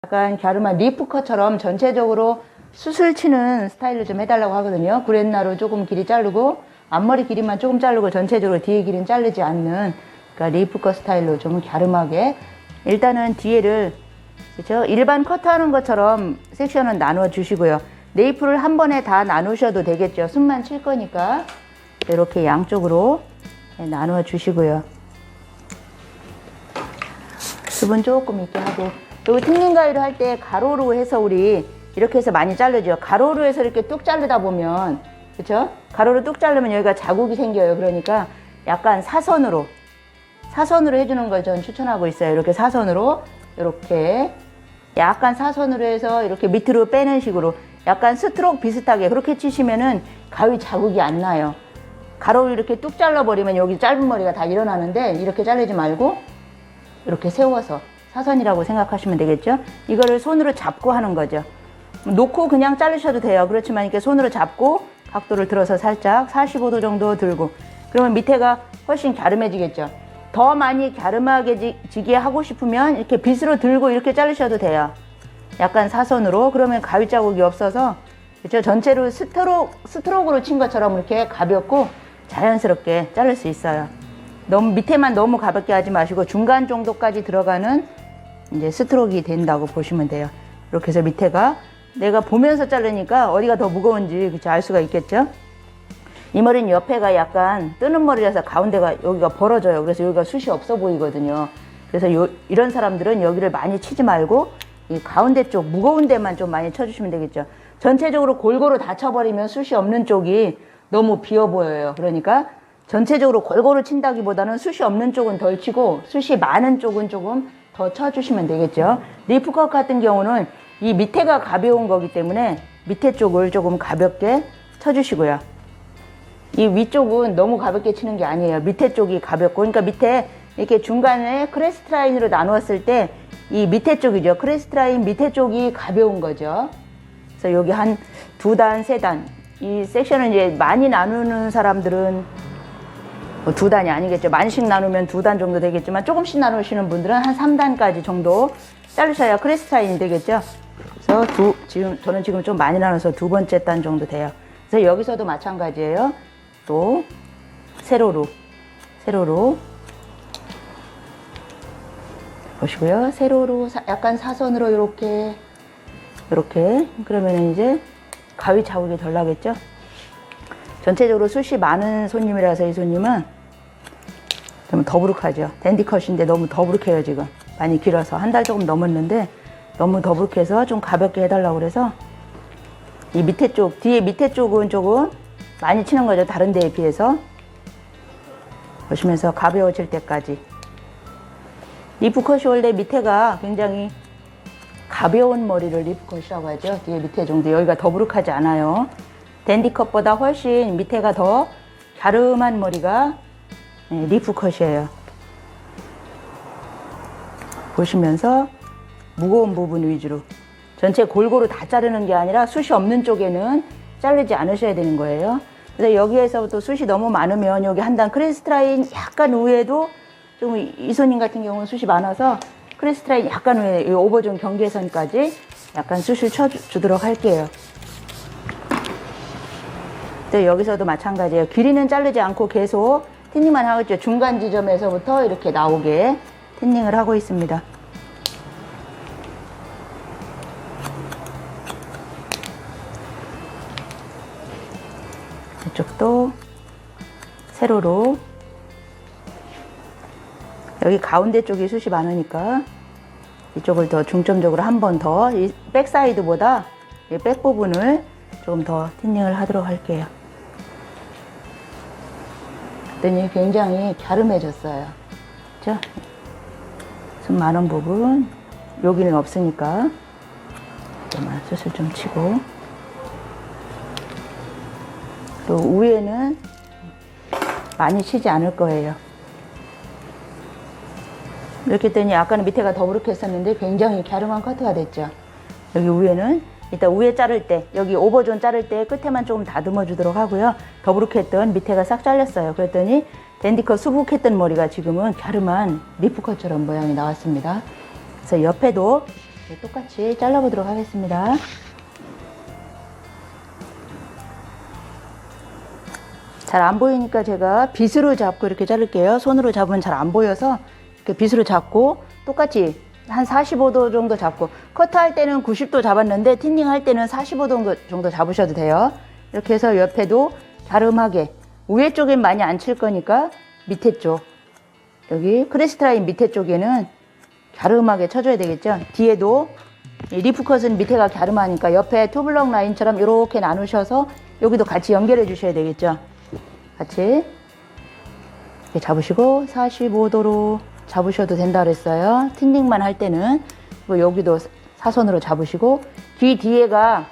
약간 갸름한 리프컷처럼 전체적으로 수술 치는 스타일로 좀 해달라고 하거든요. 구렛나루 조금 길이 자르고 앞머리 길이만 조금 자르고 전체적으로 뒤에 길이는 자르지 않는, 그러니까 리프컷 스타일로 좀 갸름하게 일단은 뒤에를, 그렇죠? 일반 커트하는 것처럼 섹션은 나눠 주시고요. 네이프를 한 번에 다 나누셔도 되겠죠. 숨만 칠 거니까 이렇게 양쪽으로 나눠 주시고요. 수분 조금 있게 하고, 그리고 틴닝 가위로 할 때 가로로 해서 우리 이렇게 해서 많이 자르죠. 가로로 해서 이렇게 뚝 자르다 보면, 그렇죠? 가로로 뚝 자르면 여기가 자국이 생겨요. 그러니까 약간 사선으로 해주는 걸 전 추천하고 있어요. 이렇게 사선으로, 이렇게 약간 사선으로 해서 이렇게 밑으로 빼는 식으로 약간 스트로크 비슷하게 그렇게 치시면은 가위 자국이 안 나요. 가로로 이렇게 뚝 잘라버리면 여기 짧은 머리가 다 일어나는데, 이렇게 자르지 말고 이렇게 세워서 사선이라고 생각하시면 되겠죠. 이거를 손으로 잡고 하는 거죠. 놓고 그냥 자르셔도 돼요. 그렇지만 이렇게 손으로 잡고 각도를 들어서 살짝 45도 정도 들고, 그러면 밑에가 훨씬 갸름해지겠죠. 더 많이 갸름하게 지게 하고 싶으면 이렇게 빗으로 들고 이렇게 자르셔도 돼요. 약간 사선으로. 그러면 가위 자국이 없어서, 그렇죠? 전체로 스트로크로 친 것처럼 이렇게 가볍고 자연스럽게 자를 수 있어요. 너무 밑에만 너무 가볍게 하지 마시고 중간 정도까지 들어가는 이제 스트로크가 된다고 보시면 돼요. 이렇게 해서 밑에가 내가 보면서 자르니까 어디가 더 무거운지 그쵸? 알 수가 있겠죠. 이 머리는 옆에가 약간 뜨는 머리라서 가운데가 여기가 벌어져요. 그래서 여기가 숱이 없어 보이거든요. 그래서 이런 사람들은 여기를 많이 치지 말고 이 가운데 쪽 무거운 데만 좀 많이 쳐주시면 되겠죠. 전체적으로 골고루 다 쳐버리면 숱이 없는 쪽이 너무 비어 보여요. 그러니까 전체적으로 골고루 친다기보다는 숱이 없는 쪽은 덜 치고 숱이 많은 쪽은 조금 더 쳐주시면 되겠죠. 리프컷 같은 경우는 이 밑에가 가벼운 거기 때문에 밑에 쪽을 조금 가볍게 쳐주시고요. 이 위쪽은 너무 가볍게 치는 게 아니에요. 밑에 쪽이 가볍고, 그러니까 밑에 이렇게 중간에 크레스트 라인으로 나누었을 때 이 밑에 쪽이죠. 크레스트 라인 밑에 쪽이 가벼운 거죠. 그래서 여기 한 2단, 3단. 이 섹션은 이제 많이 나누는 사람들은 뭐 2단이 아니겠죠. 만씩 나누면 2단 정도 되겠지만 조금씩 나누시는 분들은 한 3단까지 정도 자르셔야 크레스트 라인이 되겠죠. 그래서 저는 지금 좀 많이 나눠서 2번째 단 정도 돼요. 그래서 여기서도 마찬가지예요. 또 세로로 보시고요. 세로로 약간 사선으로 이렇게 그러면 이제 가위 자국이 덜 나겠죠. 전체적으로 숱이 많은 손님이라서 이 손님은 좀 더부룩하죠. 댄디컷인데 너무 더부룩해요. 지금 많이 길어서 한 달 조금 넘었는데 너무 더부룩해서 좀 가볍게 해달라고 그래서 이 밑에 쪽, 뒤에 밑에 쪽은 조금 많이 치는 거죠. 다른 데에 비해서. 보시면서 가벼워질 때까지. 리프컷이 원래 밑에가 굉장히 가벼운 머리를 리프컷이라고 하죠. 뒤에 밑에 정도. 여기가 더부룩하지 않아요. 댄디컷보다 훨씬 밑에가 더 갸름한 머리가 리프컷이에요. 보시면서 무거운 부분 위주로. 전체 골고루 다 자르는 게 아니라 숱이 없는 쪽에는 자르지 않으셔야 되는 거예요. 그래서 여기에서부터 숱이 너무 많으면 여기 한 단 크레스트 라인 약간 위에도 좀 이 손님 같은 경우는 숱이 많아서 크레스트 라인 약간 위에 오버존 경계선까지 약간 숱을 쳐주도록 할게요. 또 여기서도 마찬가지예요. 길이는 자르지 않고 계속 틴닝만 하고 있죠. 중간 지점에서부터 이렇게 나오게 틴닝을 하고 있습니다. 이쪽도 세로로. 여기 가운데 쪽이 숱이 많으니까 이쪽을 더 중점적으로 한 번 더 이 백사이드보다 이 백 부분을 조금 더 틴닝을 하도록 할게요. 그랬더니 굉장히 갸름해졌어요. 그렇죠? 숨 많은 부분 여기는 없으니까 이만 숱을 좀 치고, 또 위에는 많이 치지 않을 거예요. 이렇게 했더니 아까는 밑에가 더부룩했었는데 굉장히 갸름한 커트가 됐죠. 여기 위에는 이따 위에 자를 때, 여기 오버존 자를 때 끝에만 조금 다듬어 주도록 하고요. 더부룩했던 밑에가 싹 잘렸어요. 그랬더니 댄디컷 수북했던 머리가 지금은 갸름한 리프컷처럼 모양이 나왔습니다. 그래서 옆에도 똑같이 잘라보도록 하겠습니다. 잘 안 보이니까 제가 빗으로 잡고 이렇게 자를게요. 손으로 잡으면 잘 안 보여서 이렇게 빗으로 잡고 똑같이 한 45도 정도 잡고, 커트할 때는 90도 잡았는데 틴닝 할 때는 45도 정도 잡으셔도 돼요. 이렇게 해서 옆에도 갸름하게, 위에 쪽엔 많이 안 칠 거니까 밑에 쪽, 여기 크레스트 라인 밑에 쪽에는 갸름하게 쳐줘야 되겠죠. 뒤에도 리프 컷은 밑에가 갸름하니까 옆에 투블럭 라인처럼 이렇게 나누셔서 여기도 같이 연결해 주셔야 되겠죠. 같이 이렇게 잡으시고 45도로 잡으셔도 된다 그랬어요. 틴닝만 할 때는. 여기도 사선으로 잡으시고, 귀 뒤에가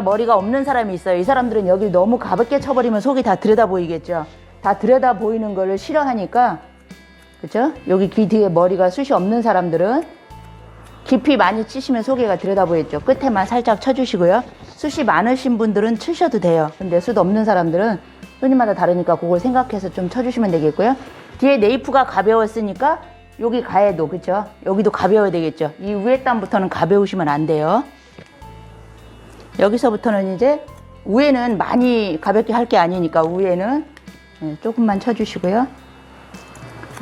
머리가 없는 사람이 있어요. 이 사람들은 여기 너무 가볍게 쳐버리면 속이 다 들여다 보이겠죠. 다 들여다 보이는 거를 싫어하니까, 그죠? 여기 귀 뒤에 머리가 숱이 없는 사람들은 깊이 많이 치시면 속에가 들여다 보이죠. 끝에만 살짝 쳐주시고요. 숱이 많으신 분들은 치셔도 돼요. 근데 숱 없는 사람들은 손님마다 다르니까 그걸 생각해서 좀 쳐주시면 되겠고요. 뒤에 네이프가 가벼웠으니까 여기 가해도, 그쵸? 여기도 가벼워야 되겠죠. 이 위에 단부터는 가벼우시면 안 돼요. 여기서부터는 이제 위에는 많이 가볍게 할 게 아니니까 위에는 조금만 쳐주시고요.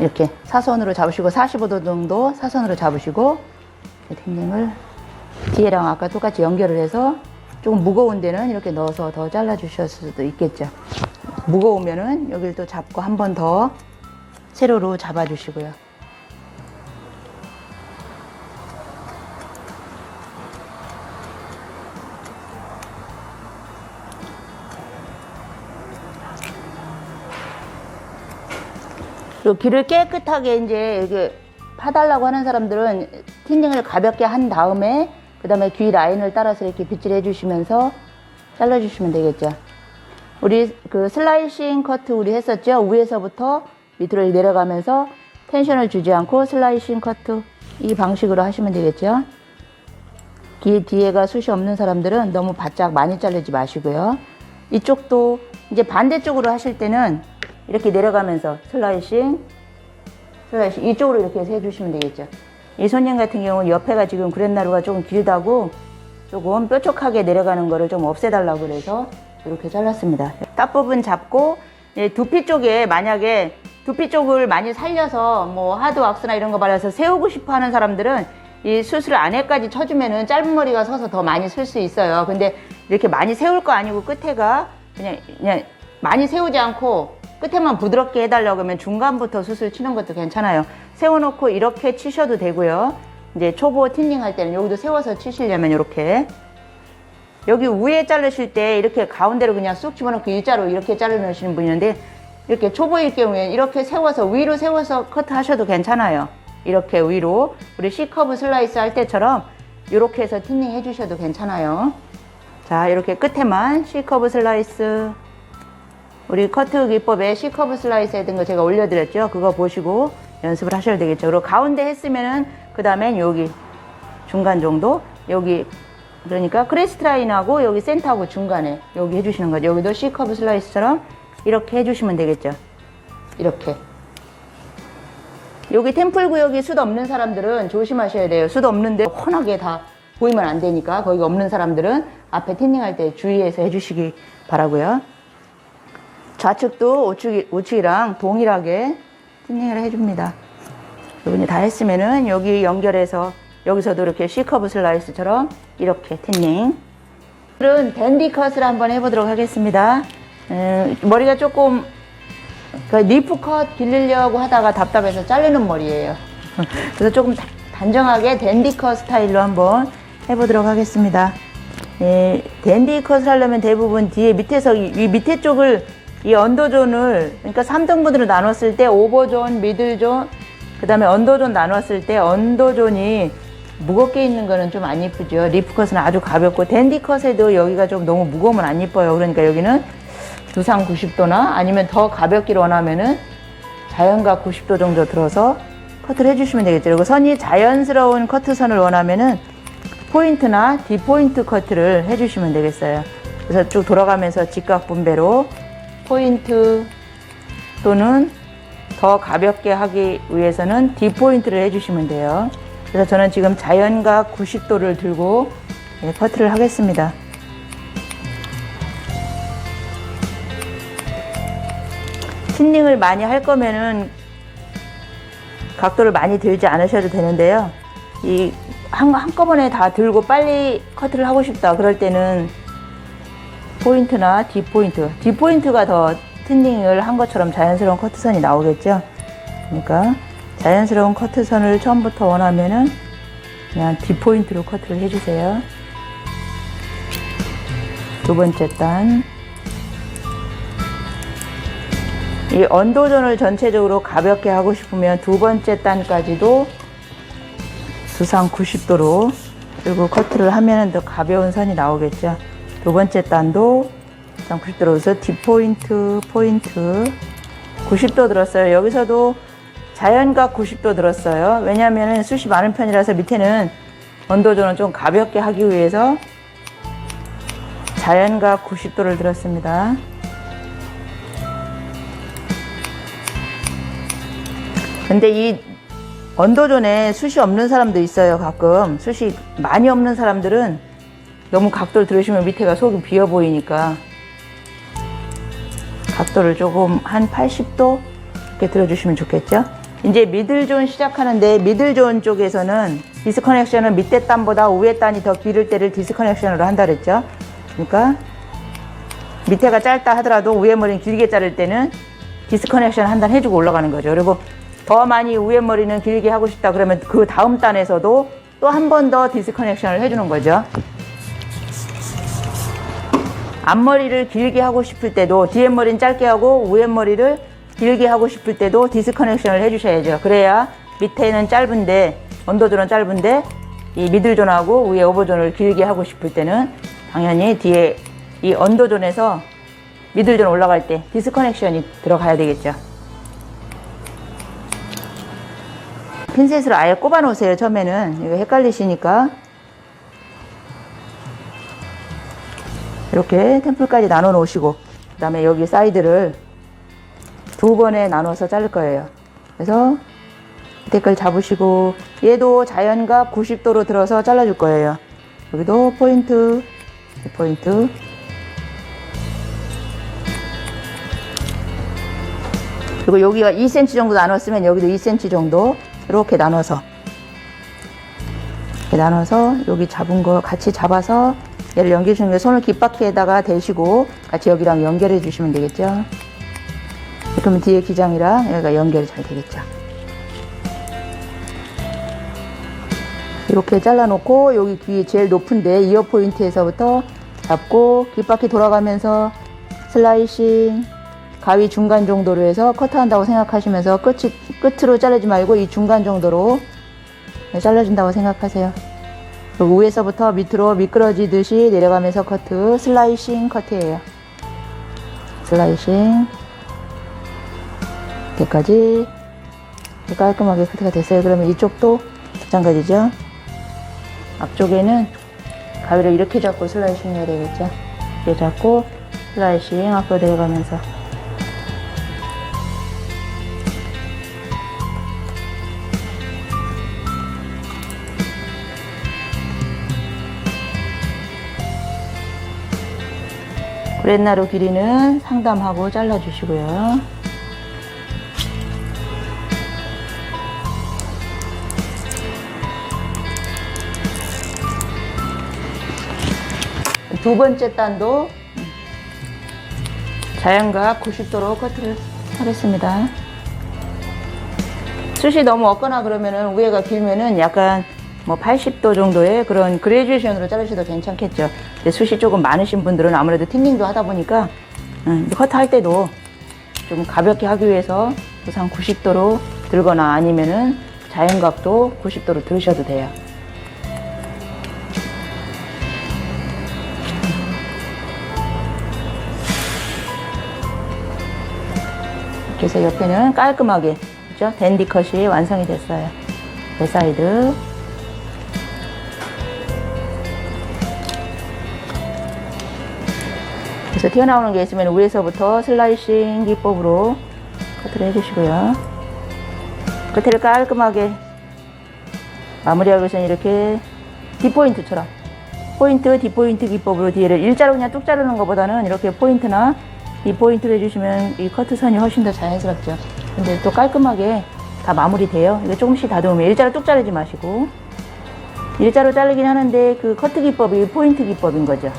이렇게 사선으로 잡으시고 45도 정도 사선으로 잡으시고, 틴닝을 뒤에랑 아까 똑같이 연결을 해서 조금 무거운 데는 이렇게 넣어서 더 잘라 주실 수도 있겠죠. 무거우면은 여기를 또 잡고 한 번 더 세로로 잡아 주시고요. 그리고 귀를 깨끗하게 이제 이렇게 파달라고 하는 사람들은 틴닝을 가볍게 한 다음에 그 다음에 귀 라인을 따라서 이렇게 빗질해 주시면서 잘라 주시면 되겠죠. 우리 그 슬라이싱 커트 우리 했었죠. 위에서부터 밑으로 내려가면서 텐션을 주지 않고 슬라이싱 커트 이 방식으로 하시면 되겠죠. 귀 뒤에가 숱이 없는 사람들은 너무 바짝 많이 자르지 마시고요. 이쪽도 이제 반대쪽으로 하실 때는 이렇게 내려가면서 슬라이싱 이쪽으로 이렇게 해서 해주시면 되겠죠. 이 손님 같은 경우는 옆에가 지금 그랜나루가 조금 길다고 조금 뾰족하게 내려가는 거를 좀 없애달라고 그래서 이렇게 잘랐습니다. 앞부분 잡고 두피 쪽에 만약에 두피 쪽을 많이 살려서 뭐 하드 왁스나 이런 거 발라서 세우고 싶어 하는 사람들은 이 숱을 안에까지 쳐주면은 짧은 머리가 서서 더 많이 쓸 수 있어요. 근데 이렇게 많이 세울 거 아니고 끝에가 그냥 많이 세우지 않고 끝에만 부드럽게 해달라고 하면 중간부터 숱을 치는 것도 괜찮아요. 세워놓고 이렇게 치셔도 되고요. 이제 초보 틴닝 할 때는 여기도 세워서 치시려면 이렇게 여기 위에 자르실 때 이렇게 가운데로 그냥 쑥 집어넣고 일자로 이렇게 자르시는 분이 있는데, 이렇게 초보일 경우에는 이렇게 세워서 위로 세워서 커트 하셔도 괜찮아요. 이렇게 위로 우리 C커브 슬라이스 할 때처럼 이렇게 해서 틴닝 해주셔도 괜찮아요. 자, 이렇게 끝에만 C커브 슬라이스, 우리 커트 기법에 C커브 슬라이스 했던 거 제가 올려드렸죠. 그거 보시고 연습을 하셔야 되겠죠. 그리고 가운데 했으면은 그 다음엔 여기 중간 정도, 여기 그러니까 크레스트 라인하고 여기 센터하고 중간에 여기 해주시는 거죠. 여기도 C커브 슬라이스처럼 이렇게 해주시면 되겠죠. 이렇게. 여기 템플 구역이 숱 없는 사람들은 조심하셔야 돼요. 숱 없는데 훤하게 다 보이면 안 되니까 거기가 없는 사람들은 앞에 틴닝 할 때 주의해서 해주시기 바라고요. 좌측도 우측이랑 동일하게 틴닝을 해줍니다. 이분이 다 했으면은 여기 연결해서 여기서도 이렇게 C커브 슬라이스처럼 이렇게 틴닝. 오늘은 댄디 컷을 한번 해보도록 하겠습니다. 머리가 조금 리프 컷 길리려고 하다가 답답해서 자르는 머리예요. 그래서 조금 단정하게 댄디 컷 스타일로 한번 해보도록 하겠습니다. 댄디 컷을 하려면 대부분 뒤에 밑에서 이 밑에 쪽을 이 언더존을, 그러니까 3등분으로 나눴을 때 오버존, 미들존, 그 다음에 언더존 나눴을 때 언더존이 무겁게 있는 거는 좀 안 이쁘죠. 리프컷은 아주 가볍고, 댄디컷에도 여기가 좀 너무 무거우면 안 이뻐요. 그러니까 여기는 두상 90도나 아니면 더 가볍기를 원하면은 자연각 90도 정도 들어서 커트를 해주시면 되겠죠. 그리고 선이 자연스러운 커트선을 원하면은 포인트나 디포인트 커트를 해주시면 되겠어요. 그래서 쭉 돌아가면서 직각 분배로 포인트 또는 더 가볍게 하기 위해서는 디포인트를 해주시면 돼요. 그래서 저는 지금 자연각 90도를 들고 커트를 하겠습니다. 틴닝을 많이 할 거면은 각도를 많이 들지 않으셔도 되는데요. 한꺼번에 다 들고 빨리 커트를 하고 싶다 그럴 때는 포인트나 뒷포인트가 더 틴닝을 한 것처럼 자연스러운 커트선이 나오겠죠. 그러니까 자연스러운 커트선을 처음부터 원하면은 그냥 뒷포인트로 커트를 해주세요. 두 번째 단, 이 언도존을 전체적으로 가볍게 하고 싶으면 두 번째 단까지도 두상 90도로 그리고 커트를 하면 더 가벼운 선이 나오겠죠. 두 번째 단도 두상 90도로 해서 뒷포인트, 포인트 90도 들었어요. 여기서도 자연각 90도 들었어요. 왜냐하면 숱이 많은 편이라서 밑에는 언도존은 좀 가볍게 하기 위해서 자연각 90도를 들었습니다. 근데 이 언더존에 숱이 없는 사람도 있어요. 가끔 숱이 많이 없는 사람들은 너무 각도를 들으시면 밑에가 속이 비어 보이니까 각도를 조금 한 80도 이렇게 들어주시면 좋겠죠. 이제 미들존 시작하는데 미들존 쪽에서는 디스커넥션은 밑에 단보다 위에 단이 더 길을 때를 디스커넥션으로 한다 그랬죠. 그러니까 밑에가 짧다 하더라도 위에 머리는 길게 자를 때는 디스커넥션 한 단 해주고 올라가는 거죠. 그리고 더 많이 위에 머리는 길게 하고 싶다 그러면 그 다음 단에서도 또 한 번 더 디스커넥션을 해주는 거죠. 앞머리를 길게 하고 싶을 때도 뒤에 머리는 짧게 하고 위에 머리를 길게 하고 싶을 때도 디스커넥션을 해주셔야죠. 그래야 밑에는 짧은데 언더존은 짧은데 이 미들존하고 위에 오버존을 길게 하고 싶을 때는 당연히 뒤에 이 언더존에서 미들존 올라갈 때 디스커넥션이 들어가야 되겠죠. 핀셋으로 아예 꼽아 놓으세요. 처음에는 이거 헷갈리시니까 이렇게 템플까지 나눠 놓으시고 그 다음에 여기 사이드를 두 번에 나눠서 자를 거예요. 그래서 밑에 걸 잡으시고 얘도 자연각 90도로 들어서 잘라줄 거예요. 여기도 포인트 그리고 여기가 2cm 정도 나눴으면 여기도 2cm 정도 이렇게 나눠서 여기 잡은 거 같이 잡아서 얘를 연결해 주시는 게 손을 귓바퀴에다가 대시고 같이 여기랑 연결해 주시면 되겠죠. 그러면 뒤에 기장이랑 여기가 연결이 잘 되겠죠. 이렇게 잘라 놓고 여기 귀 제일 높은데 이어 포인트에서부터 잡고 귓바퀴 돌아가면서 슬라이싱 가위 중간 정도로 해서 커트한다고 생각하시면서 끝으로 자르지 말고 이 중간 정도로 잘라준다고 생각하세요. 그리고 위에서부터 밑으로 미끄러지듯이 내려가면서 커트, 슬라이싱 커트예요. 슬라이싱 여기까지 깔끔하게 커트가 됐어요. 그러면 이쪽도 마찬가지죠. 앞쪽에는 가위를 이렇게 잡고 슬라이싱 해야 되겠죠. 이렇게 잡고 슬라이싱 앞으로 내려가면서 그렛나루 길이는 상담하고 잘라주시고요. 두 번째 단도 자연각 90도로 커트를 하겠습니다. 숱이 너무 없거나 그러면은 위에가 길면은 약간 뭐 80도 정도의 그런 그레듀에이션으로 자르셔도 괜찮겠죠. 근데 숱이 조금 많으신 분들은 아무래도 틴닝도 하다 보니까 커트 할 때도 좀 가볍게 하기 위해서 우선 90도로 들거나 아니면은 자연각도 90도로 들으셔도 돼요. 이렇게 해서 옆에는 깔끔하게 그죠? 댄디 컷이 완성이 됐어요. 배 사이드 그래서 튀어나오는 게 있으면 위에서부터 슬라이싱 기법으로 커트를 해주시고요. 끝을 깔끔하게 마무리하기 위해서는 이렇게 D포인트처럼 포인트, D포인트 기법으로 뒤에를 일자로 그냥 뚝 자르는 것보다는 이렇게 포인트나 D포인트를 해주시면 이 커트선이 훨씬 더 자연스럽죠. 근데 또 깔끔하게 다 마무리돼요. 이거 조금씩 다듬으면 일자로 뚝 자르지 마시고, 일자로 자르긴 하는데 그 커트 기법이 포인트 기법인 거죠.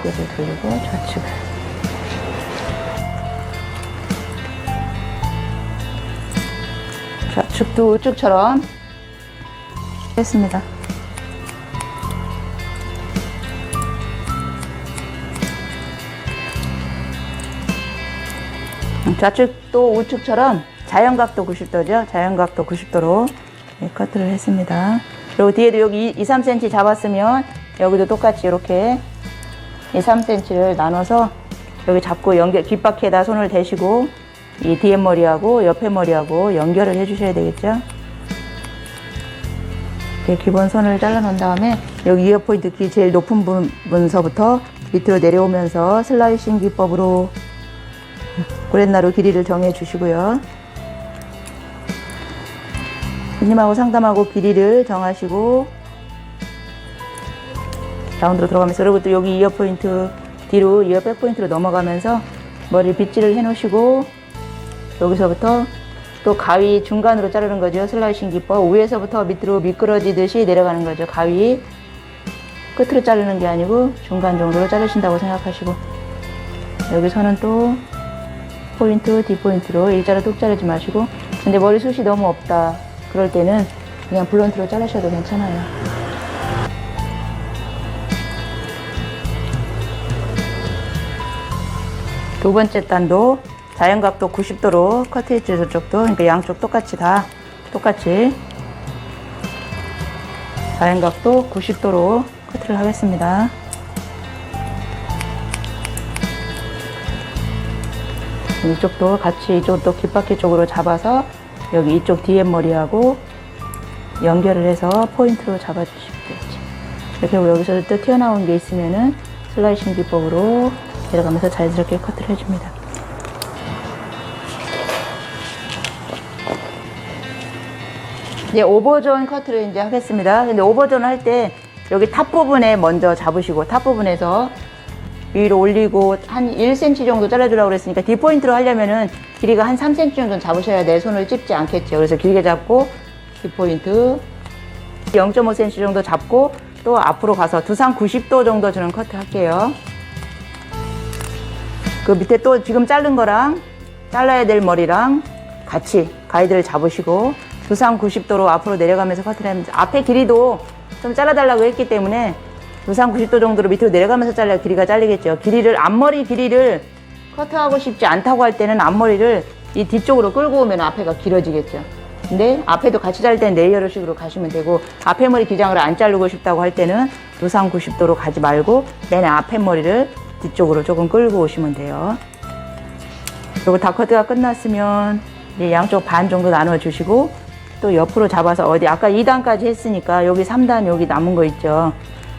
얘를 돌리고 좌측. 좌측도 우측처럼 했습니다. 좌측도 우측처럼 자연각도 90도죠. 자연각도 90도로 커트를 했습니다. 그리고 뒤에도 여기 2, 3cm 잡았으면 여기도 똑같이 이렇게 2, 3cm를 나눠서 여기 잡고 연결, 귓바퀴에다 손을 대시고 이 뒤에 머리하고 옆에 머리하고 연결을 해주셔야 되겠죠. 이렇게 기본 선을 잘라 놓은 다음에 여기 이어 포인트 귀 제일 높은 부분서부터 밑으로 내려오면서 슬라이싱 기법으로 고렛나루 길이를 정해 주시고요. 손님하고 상담하고 길이를 정하시고 라운드로 들어가면서, 그리고 또 여기 이어 포인트 뒤로 이어 백 포인트로 넘어가면서 머리를 빗질을 해 놓으시고 여기서부터 또 가위 중간으로 자르는 거죠. 슬라이싱 기법. 위에서부터 밑으로 미끄러지듯이 내려가는 거죠. 가위 끝으로 자르는 게 아니고 중간 정도로 자르신다고 생각하시고, 여기서는 또 포인트, D포인트로 일자로 뚝 자르지 마시고, 근데 머리숱이 너무 없다 그럴 때는 그냥 블런트로 자르셔도 괜찮아요. 두 번째 단도 자연각도 90도로 커트했죠. 저쪽도. 그러니까 양쪽 똑같이 다 똑같이 자연각도 90도로 커트를 하겠습니다. 이쪽도 같이 이쪽도 귓바퀴 쪽으로 잡아서 여기 이쪽 뒤에 머리하고 연결을 해서 포인트로 잡아주시면 되겠죠. 이렇게 하고 여기서 또 튀어나온 게 있으면은 슬라이싱 기법으로 내려가면서 자연스럽게 커트를 해줍니다. 이제 오버존 커트를 이제 하겠습니다. 근데 오버존 할 때 여기 탑 부분에 먼저 잡으시고, 탑 부분에서 위로 올리고 한 1cm 정도 잘라주라고 그랬으니까 D포인트로 하려면은 길이가 한 3cm 정도 잡으셔야 내 손을 찝지 않겠죠. 그래서 길게 잡고 D포인트 0.5cm 정도 잡고 또 앞으로 가서 두상 90도 정도 주는 커트 할게요. 그 밑에 또 지금 자른 거랑 잘라야 될 머리랑 같이 가이드를 잡으시고 두상 90도로 앞으로 내려가면서 커트를 하면서, 앞에 길이도 좀 잘라달라고 했기 때문에 두상 90도 정도로 밑으로 내려가면서 잘라야 길이가 잘리겠죠. 길이를, 앞머리 길이를 커트하고 싶지 않다고 할 때는 앞머리를 이 뒤쪽으로 끌고 오면 앞에가 길어지겠죠. 근데 앞에도 같이 자를 때는 레이어식으로 가시면 되고, 앞에 머리 기장을 안 자르고 싶다고 할 때는 두상 90도로 가지 말고 맨 앞에 머리를 뒤쪽으로 조금 끌고 오시면 돼요. 그리고 다 커트가 끝났으면 이제 양쪽 반 정도 나눠 주시고 또 옆으로 잡아서 어디 아까 2단까지 했으니까 여기 3단 여기 남은 거 있죠.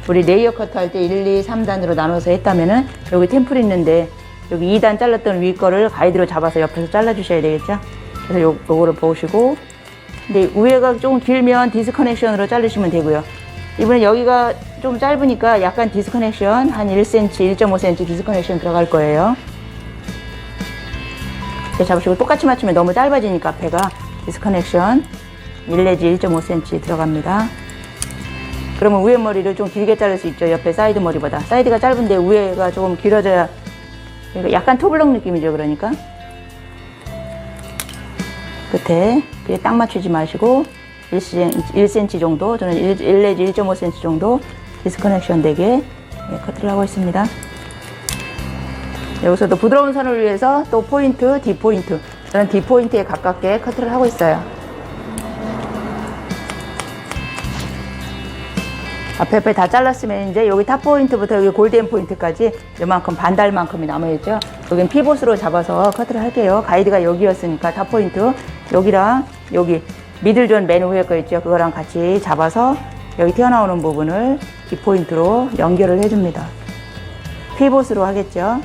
우리 레이어 커트 할 때 1, 2, 3단으로 나눠서 했다면은 여기 템플 있는데 여기 2단 잘랐던 위 거를 가이드로 잡아서 옆에서 잘라 주셔야 되겠죠. 그래서 요거를 보시고, 근데 위에가 조금 길면 디스커넥션으로 자르시면 되고요. 이번에 여기가 좀 짧으니까 약간 디스커넥션 한 1cm, 1.5cm 디스커넥션 들어갈 거예요. 이렇게 잡으시고 똑같이 맞추면 너무 짧아지니까 앞에가 디스커넥션 1 내지 1.5cm 들어갑니다. 그러면 위에 머리를 좀 길게 자를 수 있죠. 옆에 사이드 머리보다. 사이드가 짧은데 위에가 조금 길어져야, 약간 토블럭 느낌이죠. 그러니까 끝에 그게 딱 맞추지 마시고 1cm 정도, 저는 1 내지 1.5cm 정도 디스커넥션 되게 커트를 하고 있습니다. 여기서도 부드러운 선을 위해서 또 포인트, D포인트, 저는 D포인트에 가깝게 커트를 하고 있어요. 앞에 다 잘랐으면 이제 여기 탑 포인트부터 여기 골든 포인트까지 이만큼 반달만큼이 남아있죠. 여긴 피봇으로 잡아서 커트를 할게요. 가이드가 여기였으니까 탑 포인트 여기랑 여기 미들존 맨 위에 거 있죠. 그거랑 같이 잡아서 여기 튀어나오는 부분을 D포인트로 연결을 해줍니다. 피봇으로 하겠죠.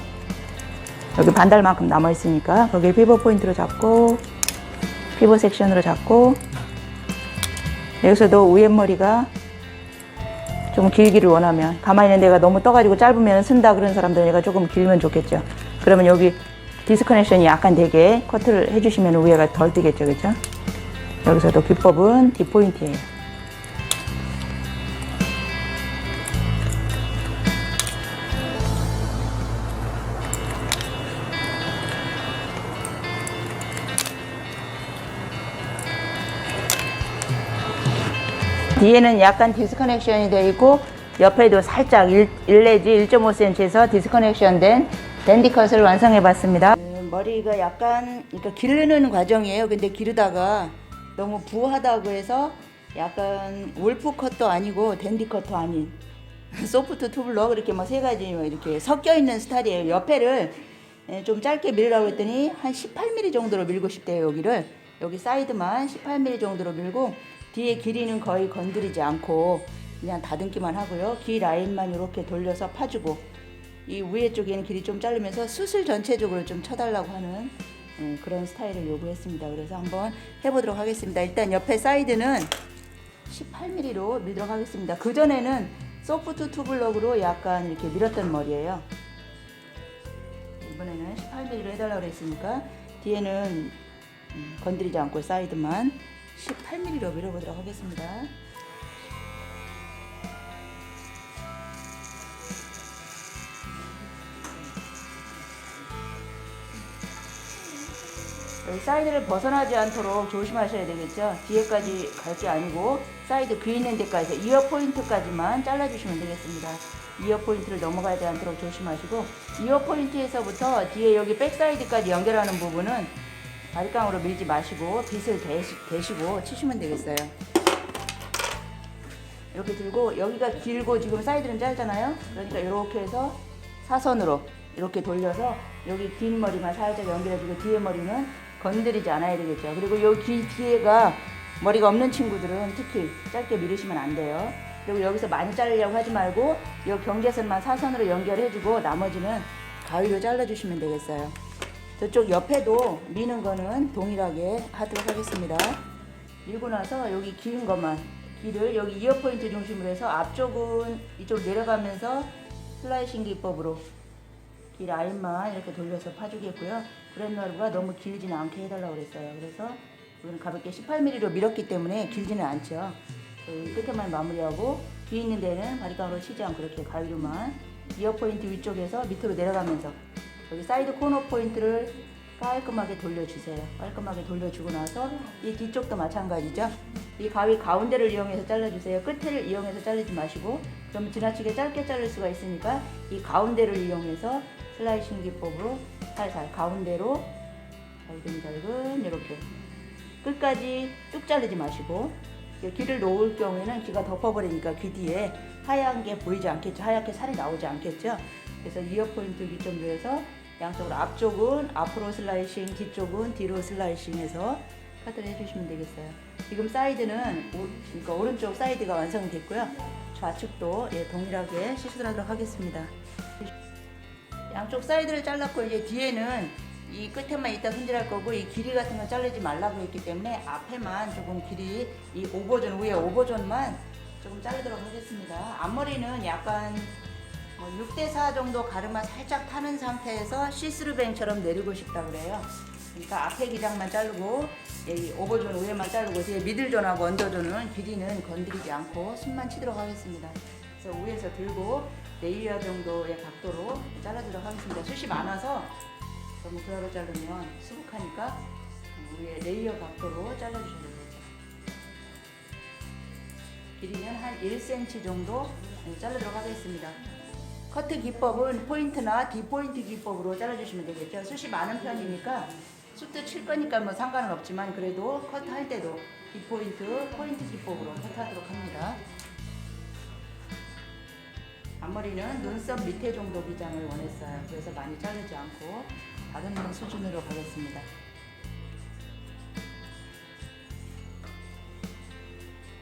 여기 반달만큼 남아있으니까 거기에 피봇 포인트로 잡고 피봇 섹션으로 잡고 여기서도 위에 머리가 좀 길기를 원하면, 가만히 있는 데가 너무 떠가지고 짧으면 쓴다 그런 사람들은 얘가 조금 길면 좋겠죠. 그러면 여기 디스커넥션이 약간 되게 커트를 해주시면 위에가 덜 뜨겠죠. 그렇죠? 여기서도 기법은 D포인트예요. 뒤에는 약간 디스커넥션이 되어 있고 옆에도 살짝 1 내지 1.5cm에서 디스커넥션 된 댄디컷을 완성해 봤습니다. 머리가 약간 그러니까 기르는 과정이에요. 근데 기르다가 너무 부하다고 해서 약간 wolf 컷도 아니고 댄디 컷도 아닌 소프트 투블럭 이렇게 뭐 세 가지 이렇게 섞여 있는 스타일이에요. 옆에를 좀 짧게 밀으라고 했더니 한 18mm 정도로 밀고 싶대요. 여기 사이드만 18mm 정도로 밀고 뒤에 길이는 거의 건드리지 않고 그냥 다듬기만 하고요. 길 라인만 이렇게 돌려서 파주고 이 위에 쪽에는 길이 좀 자르면서 숯을 전체적으로 좀 쳐달라고 하는 그런 스타일을 요구했습니다. 그래서 한번 해보도록 하겠습니다. 일단 옆에 사이드는 18mm로 밀도록 하겠습니다. 그전에는 소프트 투블럭으로 약간 이렇게 밀었던 머리예요. 이번에는 18mm로 해달라고 했으니까 뒤에는 건드리지 않고 사이드만 18mm로 밀어보도록 하겠습니다. 여기 사이드를 벗어나지 않도록 조심하셔야 되겠죠. 뒤에까지 갈 게 아니고 사이드 귀 있는 데까지 이어 포인트까지만 잘라주시면 되겠습니다. 이어 포인트를 넘어가지 않도록 조심하시고 이어 포인트에서부터 뒤에 여기 백사이드까지 연결하는 부분은 바리깡으로 밀지 마시고 빗을 대시고 치시면 되겠어요. 이렇게 들고 여기가 길고 지금 사이드는 짧잖아요. 그러니까 이렇게 해서 사선으로 이렇게 돌려서 여기 긴 머리만 살짝 연결해주고 뒤에 머리는 건드리지 않아야 되겠죠. 그리고 여기 뒤에가 머리가 없는 친구들은 특히 짧게 밀으시면 안 돼요. 그리고 여기서 많이 자르려고 하지 말고 이 경계선만 사선으로 연결해주고 나머지는 가위로 잘라주시면 되겠어요. 저쪽 옆에도 미는 거는 동일하게 하도록 하겠습니다. 밀고 나서 여기 긴 것만 길을 여기 이어 포인트 중심으로 해서 앞쪽은 이쪽으로 내려가면서 슬라이싱 기법으로 길 라인만 이렇게 돌려서 파주겠고요. 브렛나루가 너무 길지는 않게 해달라고 그랬어요. 그래서 이거는 가볍게 18mm로 밀었기 때문에 길지는 않죠. 끝에만 마무리하고 뒤에 있는 데는 바리깡으로 치지 않고 이렇게 가위로만 이어 포인트 위쪽에서 밑으로 내려가면서 여기 사이드 코너 포인트를 깔끔하게 돌려주세요. 깔끔하게 돌려주고 나서 이 뒤쪽도 마찬가지죠. 이 가위 가운데를 이용해서 잘라주세요. 끝을 이용해서 자르지 마시고 그러면 지나치게 짧게 자를 수가 있으니까 이 가운데를 이용해서 슬라이싱 기법으로 살살 가운데로 잘근잘근 이렇게 끝까지 뚝 자르지 마시고 귀를 놓을 경우에는 귀가 덮어버리니까 귀 뒤에 하얀 게 보이지 않겠죠. 하얗게 살이 나오지 않겠죠. 그래서 이어 포인트 기점에서 양쪽으로 앞쪽은 앞으로 슬라이싱, 뒤쪽은 뒤로 슬라이싱해서 카트를 해주시면 되겠어요. 지금 사이드는 그러니까 오른쪽 사이드가 완성이 됐고요. 좌측도 동일하게 시술하도록 하겠습니다. 양쪽 사이드를 잘랐고 이제 뒤에는 이 끝에만 이따 손질할 거고 이 길이 같은 건 자르지 말라고 했기 때문에 앞에만 조금 길이 이 오버존 위에 오버존만 조금 자르도록 하겠습니다. 앞머리는 약간 6대4 정도 가르마 살짝 타는 상태에서 시스루뱅처럼 내리고 싶다 그래요. 그러니까 앞에 기장만 자르고 이 오버존 위에만 자르고 뒤에 미들존하고 언더존은 길이는 건드리지 않고 숨만 치도록 하겠습니다. 그래서 위에서 들고 레이어 정도의 각도로 잘라주도록 하겠습니다. 숱이 많아서 너무 그라로 자르면 수북하니까 위에 레이어 각도로 잘라주셔야 됩니다. 길이는 한 1cm 정도 자르도록 하겠습니다. 커트 기법은 포인트나 D포인트 기법으로 잘라주시면 되겠죠. 숱이 많은 편이니까 숱도 칠 거니까 뭐 상관은 없지만 그래도 커트할 때도 D포인트, 포인트 기법으로 커트하도록 합니다. 앞머리는 눈썹 밑에 정도 기장을 원했어요. 그래서 많이 자르지 않고 다듬는 수준으로 가겠습니다.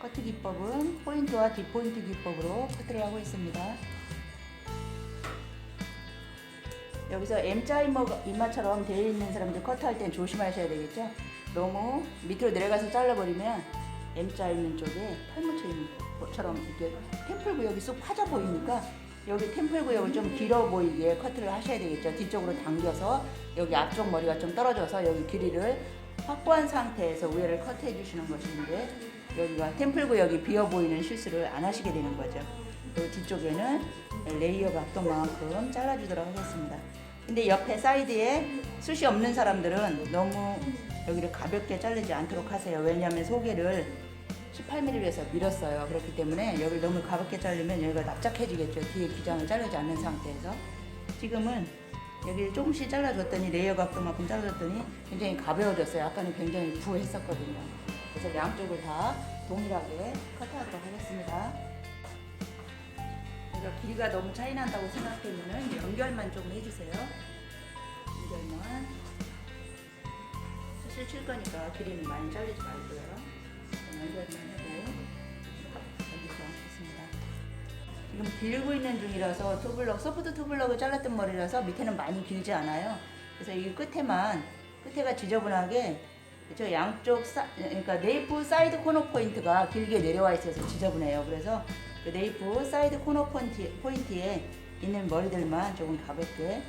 커트 기법은 포인트와 D포인트 기법으로 커트를 하고 있습니다. 여기서 M자 이마처럼 되어 있는 사람들 커트할 땐 조심하셔야 되겠죠. 너무 밑으로 내려가서 잘라버리면 M자 있는 쪽에 털 묻혀 있는 것처럼 이렇게 템플 구역이 쏙 파져 보이니까 여기 템플 구역을 좀 길어 보이게 커트를 하셔야 되겠죠. 뒤쪽으로 당겨서 여기 앞쪽 머리가 좀 떨어져서 여기 길이를 확보한 상태에서 위에를 커트해 주시는 것인데 여기가 템플 구역이 비어 보이는 실수를 안 하시게 되는 거죠. 그리고 뒤쪽에는 레이어 각도만큼 잘라주도록 하겠습니다. 근데 옆에 사이드에 숱이 없는 사람들은 너무 여기를 가볍게 자르지 않도록 하세요. 왜냐하면 소개를 18mm로 해서 밀었어요. 그렇기 때문에 여기를 너무 가볍게 자르면 여기가 납작해지겠죠. 뒤에 기장을 자르지 않는 상태에서. 지금은 여기를 조금씩 잘라줬더니 레이어 각도만큼 잘라줬더니 굉장히 가벼워졌어요. 아까는 굉장히 부했었거든요. 그래서 양쪽을 다 동일하게 커트하도록 하겠습니다. 그래서 길이가 너무 차이 난다고 생각되면 연결만 좀 해주세요. 연결만. 수술 칠 거니까 길이는 많이 자르지 말고요. 연결만 하고 여기서 하겠습니다. 지금 길고 있는 중이라서 투블럭, 소프트 투블럭을 잘랐던 머리라서 밑에는 많이 길지 않아요. 그래서 이 끝에가 지저분하게 저 양쪽 그러니까 네이프 사이드 코너 포인트가 길게 내려와 있어서 지저분해요. 그래서 그 네이프 사이드 코너 포인트에 있는 머리들만 조금 가볍게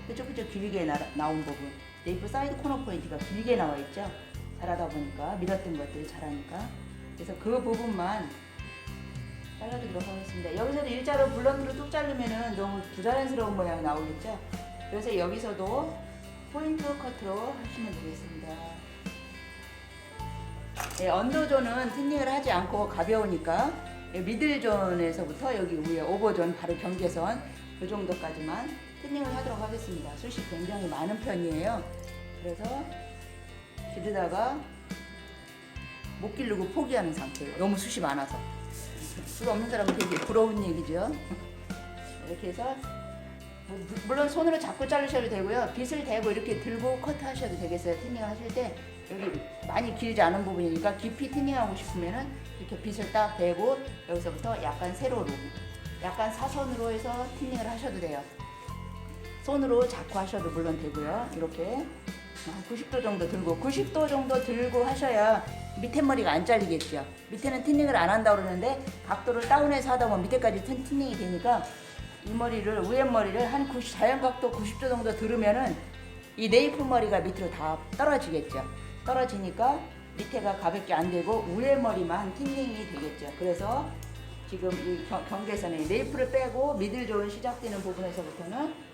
뾰족뾰족 길게 나온 부분, 네이프 사이드 코너 포인트가 길게 나와 있죠. 잘하다 보니까 밀었던 것들이 잘하니까 그래서 그 부분만 잘라주도록 하겠습니다. 여기서도 일자로 블런드로 뚝 자르면은 너무 부자연스러운 모양이 나오겠죠. 그래서 여기서도 포인트 커트로 하시면 되겠습니다. 네, 언더존은 틴닝을 하지 않고 가벼우니까 미들존에서부터 여기 위에 오버존 바로 경계선 그 정도까지만 틴닝을 하도록 하겠습니다. 숱이 굉장히 많은 편이에요. 그래서 기르다가 못 기르고 포기하는 상태예요. 너무 숱이 많아서. 숱 없는 사람은 되게 부러운 얘기죠. 이렇게 해서 물론 손으로 잡고 자르셔도 되고요. 빗을 대고 이렇게 들고 커트 하셔도 되겠어요. 틴닝 하실 때 여기 많이 길지 않은 부분이니까 깊이 틴닝하고 싶으면은 이렇게 빗을 딱 대고 여기서부터 약간 세로로 약간 사선으로 해서 틴닝을 하셔도 돼요. 손으로 잡고 하셔도 물론 되고요. 이렇게 90도 정도 들고 90도 정도 들고 하셔야 밑에 머리가 안 잘리겠죠. 밑에는 틴닝을 안 한다고 그러는데 각도를 다운해서 하다 보면 밑에까지 틴닝이 되니까 이 머리를 위에 머리를 한 자연 각도 90도 정도 들으면은 이 네이프 머리가 밑으로 다 떨어지겠죠. 떨어지니까 밑에가 가볍게 안 되고 위에 머리만 틴닝이 되겠죠. 그래서 지금 이 경계선에 네이프를 빼고 미들존 시작되는 부분에서부터는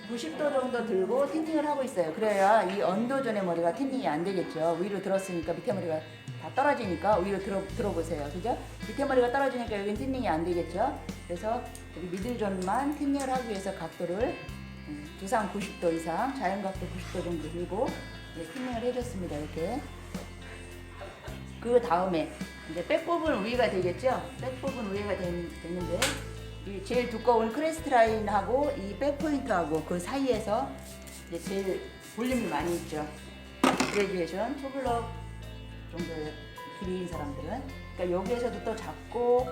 90도 정도 들고 틴닝을 하고 있어요. 그래야 이 언더존의 머리가 틴닝이 안 되겠죠. 위로 들었으니까 밑에 머리가 다 떨어지니까 위로 들어보세요. 그죠? 밑에 머리가 떨어지니까 여긴 틴닝이 안 되겠죠. 그래서 여기 미들존만 틴닝을 하기 위해서 각도를 두상 90도 이상, 자연각도 90도 정도 들고 틴닝을 해줬습니다. 이렇게. 그 다음에 이제 백 부분 위가 되겠죠. 백 부분 위가 됐는데 이 제일 두꺼운 크레스트 라인하고 이 백 포인트하고 그 사이에서 이제 제일 볼륨이 많이 있죠. 그레듀에이션 투블럭 정도의 길이인 사람들은 그러니까 여기에서도 또 잡고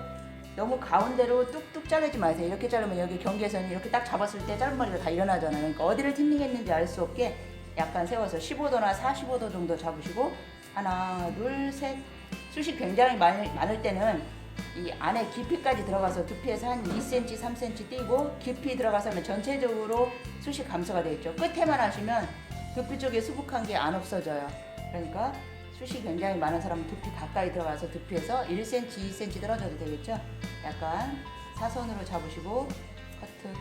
너무 가운데로 뚝뚝 자르지 마세요. 이렇게 자르면 여기 경계선이 이렇게 딱 잡았을 때 짧은 머리가 다 일어나잖아요. 그러니까 어디를 틴닝했는지 알 수 없게 약간 세워서 15도나 45도 정도 잡으시고 하나, 둘, 셋. 숱이 굉장히 많을 때는 이 안에 깊이까지 들어가서 두피에서 한 2cm, 3cm 띄고 깊이 들어가서 전체적으로 숱이 감소가 되겠죠. 끝에만 하시면 두피 쪽에 수북한 게 안 없어져요. 그러니까 숱이 굉장히 많은 사람은 두피 가까이 들어가서 두피에서 1cm, 2cm 떨어져도 되겠죠. 약간 사선으로 잡으시고 커트.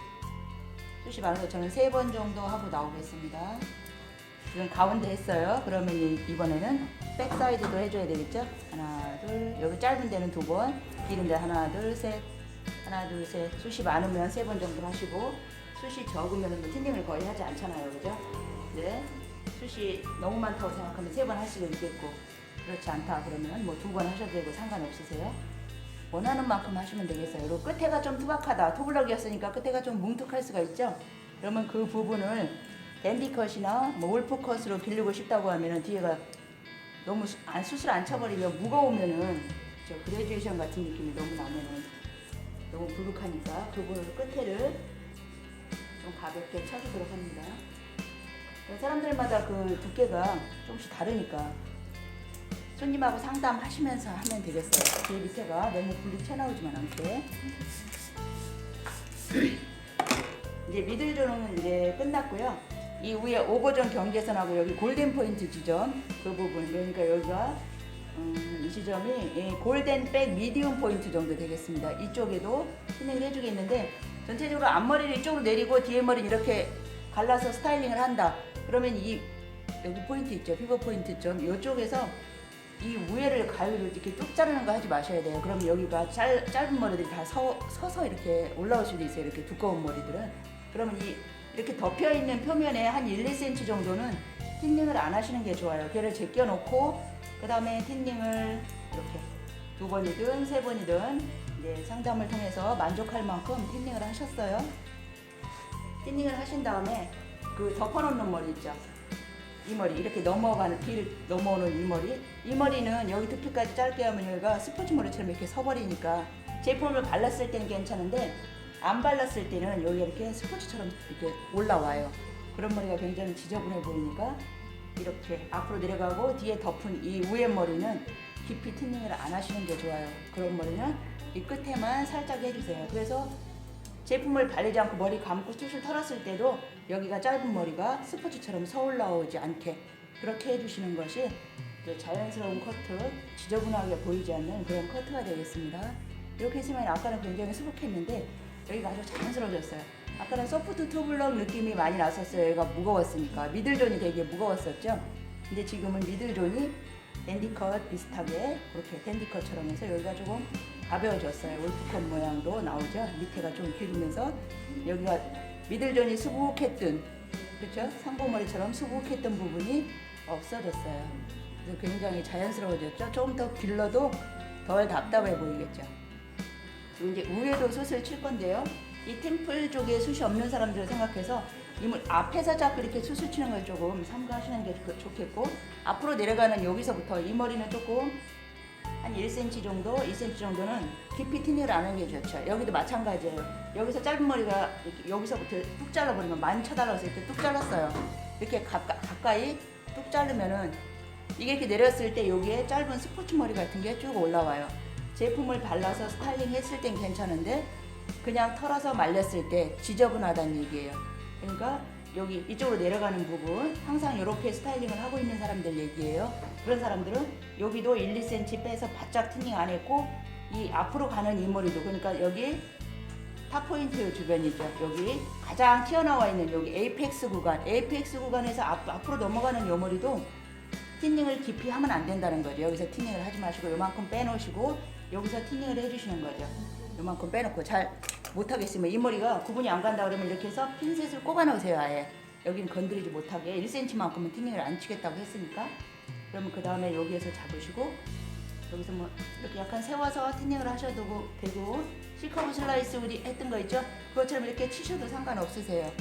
숱이 많아서 저는 3번 정도 하고 나오겠습니다. 지금 가운데 했어요. 그러면 이번에는 백 사이드도 해줘야 되겠죠. 하나, 둘. 여기 짧은 데는 2번, 길은 데 하나, 둘, 셋. 하나, 둘, 셋. 숱이 많으면 3번 정도 하시고 숱이 적으면 틴닝을 거의 하지 않잖아요. 그죠? 네. 숱이 너무 많다고 생각하면 3번 할 수도 있겠고 그렇지 않다 그러면 뭐 2번 하셔도 되고 상관없으세요. 원하는 만큼 하시면 되겠어요. 그리고 끝에가 좀 투박하다. 투블럭이었으니까 끝에가 좀 뭉툭할 수가 있죠. 그러면 그 부분을 댄디컷이나 뭐 울프컷으로 기르고 싶다고 하면은 뒤에가 너무 숱을 안 쳐버리면 무거우면은 저 그레듀에이션 같은 느낌이 너무 나면은 너무 불룩하니까 그 부분을 끝에를 좀 가볍게 쳐주도록 합니다. 사람들마다 그 두께가 조금씩 다르니까 손님하고 상담하시면서 하면 되겠어요. 뒤에 밑에가 너무 불이 튀어나오지만 않게. 이제 미들존은 이제 끝났고요. 이 위에 오버존 경계선하고 여기 골든 포인트 지점 그 부분, 그러니까 여기가 이 지점이 골덴백 미디움 포인트 정도 되겠습니다. 이쪽에도 진행을 해주겠는데, 전체적으로 앞머리를 이쪽으로 내리고 뒤에 머리는 이렇게 갈라서 스타일링을 한다. 그러면 이 여기 포인트 있죠, 피부 포인트 점, 이쪽에서 이 위에를 가위로 이렇게 뚝 자르는 거 하지 마셔야 돼요. 그럼 여기가 짧은 머리들이 다 서서 이렇게 올라올 수도 있어요. 이렇게 두꺼운 머리들은. 그러면 이렇게 덮여 있는 표면에 한 1, 2cm 정도는 틴닝을 안 하시는 게 좋아요. 걔를 제껴놓고 그 다음에 틴닝을 이렇게 2번이든 3번이든 이제 상담을 통해서 만족할 만큼 틴닝을 하셨어요. 틴닝을 하신 다음에 그 덮어놓는 머리 있죠. 이 머리 이렇게 넘어가는 뒤를 넘어오는 이 머리는 여기 두피까지 짧게 하면 여기가 스포츠 머리처럼 이렇게 서버리니까 제품을 발랐을 때는 괜찮은데 안 발랐을 때는 여기 이렇게 스포츠처럼 이렇게 올라와요. 그런 머리가 굉장히 지저분해 보이니까 이렇게 앞으로 내려가고 뒤에 덮은 이 위에 머리는 깊이 틴닝을 안 하시는 게 좋아요. 그런 머리는 이 끝에만 살짝 해주세요. 그래서 제품을 바르지 않고 머리 감고 숱을 털었을 때도 여기가 짧은 머리가 스포츠처럼 서올라오지 않게 그렇게 해주시는 것이 자연스러운 커트, 지저분하게 보이지 않는 그런 커트가 되겠습니다. 이렇게 했으면 아까는 굉장히 수북했는데 여기가 아주 자연스러워졌어요. 아까는 소프트 투블럭 느낌이 많이 났었어요. 여기가 무거웠으니까. 미들존이 되게 무거웠었죠. 근데 지금은 미들존이 댄디컷 비슷하게 그렇게 댄디컷처럼 해서 여기가 조금 가벼워졌어요. 울프컷 모양도 나오죠. 밑에가 좀 길으면서 여기가 미들존이 수북했던, 그렇죠? 상고머리처럼 수북했던 부분이 없어졌어요. 그래서 굉장히 자연스러워졌죠. 조금 더 길러도 덜 답답해 보이겠죠. 그리고 이제 위에도 숱을 칠 건데요. 이 템플 쪽에 숱이 없는 사람들을 생각해서 이물 앞에서 자꾸 이렇게 숱을 치는 걸 조금 삼가하시는 게 좋겠고, 앞으로 내려가는 여기서부터 이 머리는 조금 한 1cm 정도, 2cm 정도는 깊이 틴닝을 안 하는 게 좋죠. 여기도 마찬가지예요. 여기서 짧은 머리가 이렇게 여기서부터 뚝 잘라버리면 많이 쳐달라서 이렇게 뚝 잘랐어요. 이렇게 가까이 뚝 자르면은 이게 이렇게 내렸을 때 여기에 짧은 스포츠 머리 같은 게 쭉 올라와요. 제품을 발라서 스타일링 했을 땐 괜찮은데 그냥 털어서 말렸을 때 지저분하다는 얘기예요. 그러니까 여기 이쪽으로 내려가는 부분 항상 이렇게 스타일링을 하고 있는 사람들 얘기예요. 그런 사람들은 여기도 1, 2cm 빼서 바짝 틴닝 안 했고 이 앞으로 가는 이 머리도, 그러니까 여기 탑포인트 주변이죠. 여기 가장 튀어나와 있는 여기 에이펙스 구간에서 앞으로 넘어가는 이 머리도 틴닝을 깊이 하면 안 된다는 거죠. 여기서 틴닝을 하지 마시고 요만큼 빼놓으시고 여기서 틴닝을 해주시는 거죠. 요만큼 빼놓고 잘 못하겠으면 이 머리가 구분이 안 간다 그러면 이렇게 해서 핀셋을 꼽아 놓으세요. 아예 여기는 건드리지 못하게 1cm만큼은 틴닝을 안 치겠다고 했으니까. 그러면 그 다음에 여기에서 잡으시고 여기서 뭐 이렇게 약간 세워서 틴닝을 하셔도 되고, C커브 슬라이스 우리 했던 거 있죠? 그것처럼 이렇게 치셔도 상관없으세요.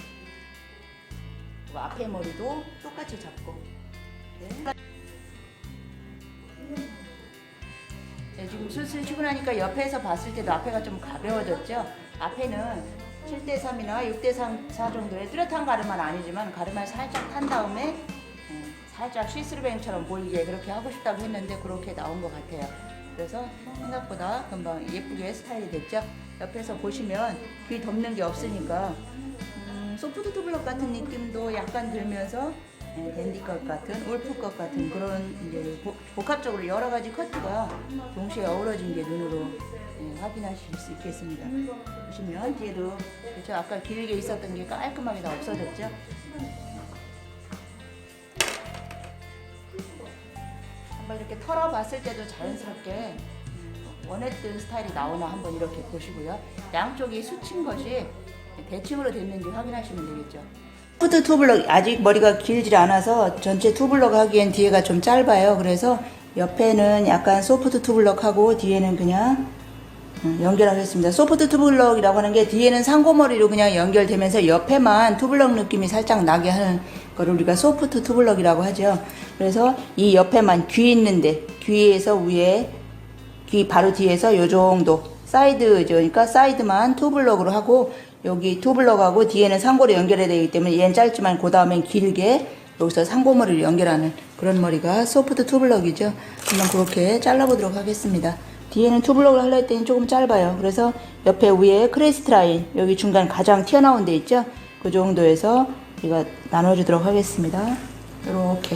그리고 앞에 머리도 똑같이 잡고. 네, 지금 숱을 치고 나니까 옆에서 봤을 때도 앞에가 좀 가벼워졌죠? 앞에는 7대3이나 6대4 정도의 뚜렷한 가르마는 아니지만 가르마를 살짝 탄 다음에 살짝 시스루뱅처럼 보이게 그렇게 하고 싶다고 했는데 그렇게 나온 것 같아요. 그래서 생각보다 금방 예쁘게 스타일이 됐죠? 옆에서 보시면 귀 덮는 게 없으니까 소프트 투블럭 같은 느낌도 약간 들면서 댄디컷 같은, 울프컷 같은 그런 이제 복합적으로 여러 가지 커트가 동시에 어우러진 게 눈으로 확인하실 수 있겠습니다. 보시면 뒤에도 그렇죠? 아까 길게 있었던 게 깔끔하게 다 없어졌죠? 한번 이렇게 털어봤을 때도 자연스럽게 원했던 스타일이 나오나 한번 이렇게 보시고요. 양쪽이 수친 것이 대칭으로 됐는지 확인하시면 되겠죠. 소프트 투블럭 아직 머리가 길지 않아서 전체 투블럭 하기엔 뒤에가 좀 짧아요. 그래서 옆에는 약간 소프트 투블럭하고 뒤에는 그냥 연결하겠습니다. 소프트 투블럭이라고 하는 게 뒤에는 상고머리로 그냥 연결되면서 옆에만 투블럭 느낌이 살짝 나게 하는 거를 우리가 소프트 투블럭이라고 하죠. 그래서 이 옆에만 귀 있는데 귀에서 위에 귀 바로 뒤에서 요 정도 사이드죠. 그러니까 사이드만 투블럭으로 하고 여기 투블럭하고 뒤에는 상고로 연결해야 되기 때문에 얘는 짧지만 그 다음엔 길게 여기서 상고머리를 연결하는 그런 머리가 소프트 투블럭이죠. 한번 그렇게 잘라보도록 하겠습니다. 뒤에는 투블럭을 하려 했더니 조금 짧아요. 그래서 옆에 위에 크레스트 라인, 여기 중간 가장 튀어나온 데 있죠? 그 정도에서 우리가 나눠주도록 하겠습니다. 이렇게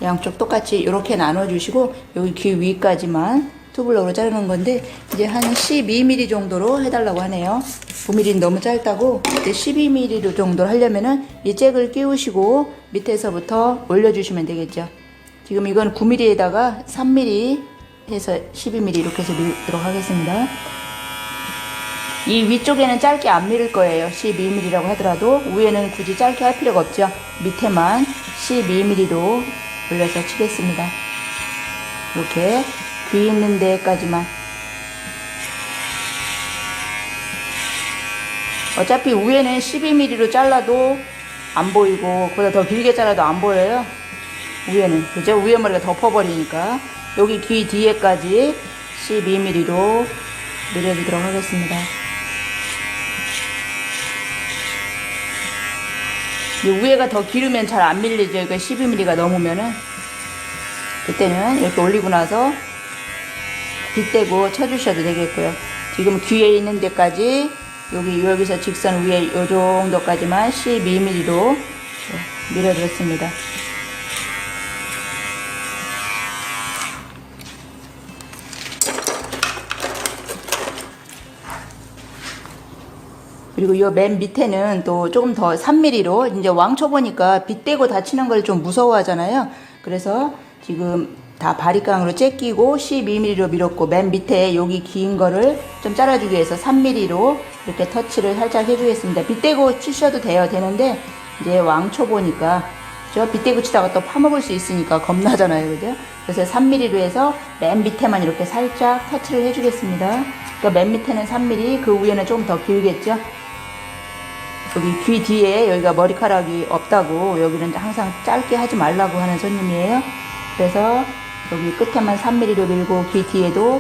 양쪽 똑같이 이렇게 나눠주시고 여기 귀 위까지만 투블럭으로 자르는 건데 이제 한 12mm 정도로 해달라고 하네요. 9mm는 너무 짧다고 이제 12mm 정도로 하려면은 이 잭을 끼우시고 밑에서부터 올려주시면 되겠죠. 지금 이건 9mm에다가 3mm 해서 12mm 이렇게 해서 밀도록 하겠습니다. 이 위쪽에는 짧게 안 밀을 거예요. 12mm라고 하더라도 위에는 굳이 짧게 할 필요가 없죠. 밑에만 12mm로 올려서 치겠습니다. 이렇게 귀 있는 데까지만. 어차피 위에는 12mm로 잘라도 안 보이고 그보다 더 길게 잘라도 안 보여요. 위에는 그죠? 위에 머리가 덮어버리니까 여기 귀 뒤에까지 12mm로 늘려주도록 하겠습니다. 이 위에가 더 길으면 잘 안 밀리죠. 이거 12mm가 넘으면은 그때는 이렇게 올리고 나서 빗대고 쳐주셔도 되겠고요. 지금 귀에 있는 데까지 여기서 직선 위에 요 정도까지만 12mm로 밀어줬습니다. 그리고 요 맨 밑에는 또 조금 더 3mm로 이제 왕초 보니까 빗대고 다치는 걸 좀 무서워하잖아요. 그래서 지금 다 바리깡으로 째끼고 12mm로 밀었고 맨 밑에 여기 긴 거를 좀 잘라주기 위해서 3mm로 이렇게 터치를 살짝 해주겠습니다. 빗대고 치셔도 되는데 이제 왕초 보니까 저 빗대고 치다가 또 파먹을 수 있으니까 겁나잖아요. 그죠? 그래서 3mm로 해서 맨 밑에만 이렇게 살짝 터치를 해주겠습니다. 그러니까 맨 밑에는 3mm, 그 위에는 조금 더 길겠죠? 여기 귀 뒤에 여기가 머리카락이 없다고 여기는 항상 짧게 하지 말라고 하는 손님이에요. 그래서 여기 끝에만 3mm로 밀고 귀 뒤에도